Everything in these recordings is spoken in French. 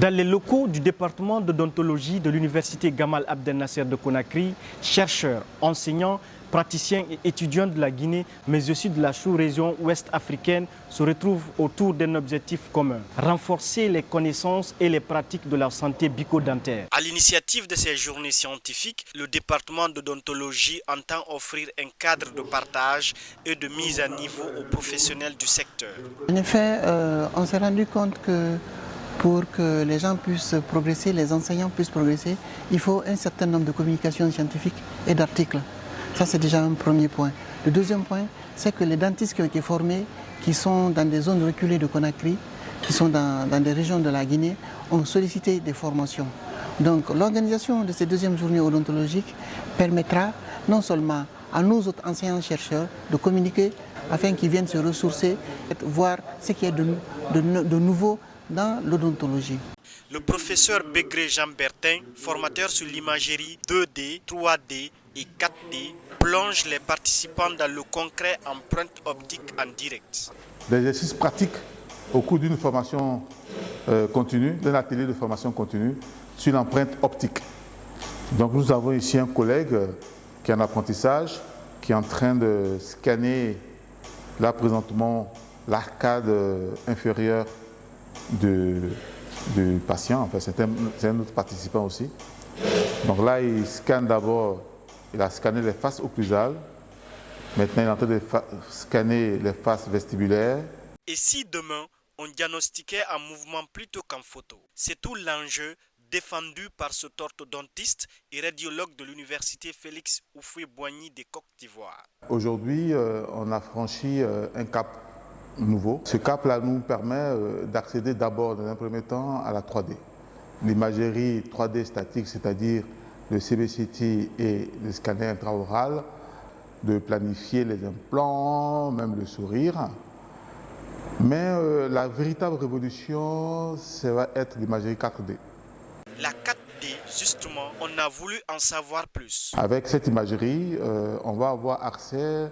Dans les locaux du département d'odontologie de l'université Gamal Abdel Nasser de Conakry, chercheurs, enseignants, praticiens et étudiants de la Guinée, mais aussi de la sous-région ouest africaine, se retrouvent autour d'un objectif commun: renforcer les connaissances et les pratiques de la santé bucco-dentaire. À l'initiative de ces journées scientifiques, le département d'odontologie entend offrir un cadre de partage et de mise à niveau aux professionnels du secteur. En effet, on s'est rendu compte que pour que les gens puissent progresser, les enseignants puissent progresser, il faut un certain nombre de communications scientifiques et d'articles. Ça, c'est déjà un premier point. Le deuxième point, c'est que les dentistes qui ont été formés, qui sont dans des zones reculées de Conakry, qui sont dans des régions de la Guinée, ont sollicité des formations. Donc l'organisation de ces deuxièmes journées odontologiques permettra non seulement à nos autres enseignants-chercheurs de communiquer afin qu'ils viennent se ressourcer, voir ce qu'il y a de nouveau dans l'odontologie. Le professeur Begré Jean Bertin, formateur sur l'imagerie 2D, 3D et 4D, plonge les participants dans le concret empreinte optique en direct. Des exercices pratiques au cours d'une formation continue, d'un atelier de formation continue sur l'empreinte optique. Donc nous avons ici un collègue qui est en apprentissage, qui est en train de scanner là présentement l'arcade inférieure du patient. Enfin, c'est un autre participant aussi. Donc là, il scanne d'abord, il a scanné les faces occlusales. Maintenant, il est en train de scanner les faces vestibulaires. Et si demain, on diagnostiquait un mouvement plutôt qu'en photo? C'est tout l'enjeu défendu par ce orthodontiste et radiologue de l'université Félix Houphouët-Boigny de Côte d'Ivoire. Aujourd'hui, on a franchi un cap nouveau. Ce cap-là nous permet d'accéder d'abord, dans un premier temps, à la 3D. L'imagerie 3D statique, c'est-à-dire le CBCT et le scanner intraoral, de planifier les implants, même le sourire. Mais la véritable révolution, ça va être l'imagerie 4D. La 4D, justement, on a voulu en savoir plus. Avec cette imagerie, on va avoir accès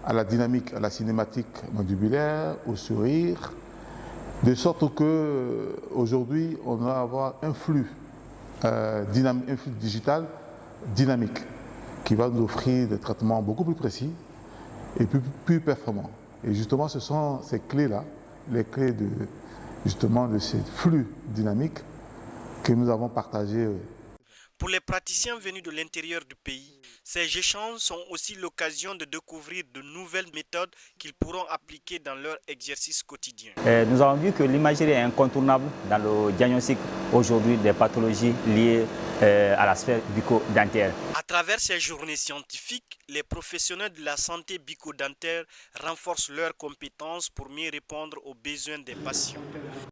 à la dynamique, à la cinématique mandibulaire, au sourire, de sorte que aujourd'hui on va avoir un flux, un flux digital dynamique qui va nous offrir des traitements beaucoup plus précis et plus performants. Et justement, ce sont ces clés-là, les clés de ces flux dynamiques que nous avons partagés. Pour les praticiens venus de l'intérieur du pays, ces échanges sont aussi l'occasion de découvrir de nouvelles méthodes qu'ils pourront appliquer dans leur exercice quotidien. Nous avons vu que l'imagerie est incontournable dans le diagnostic aujourd'hui des pathologies liées à la sphère bucco-dentaire. À travers ces journées scientifiques, les professionnels de la santé bucco-dentaire renforcent leurs compétences pour mieux répondre aux besoins des patients.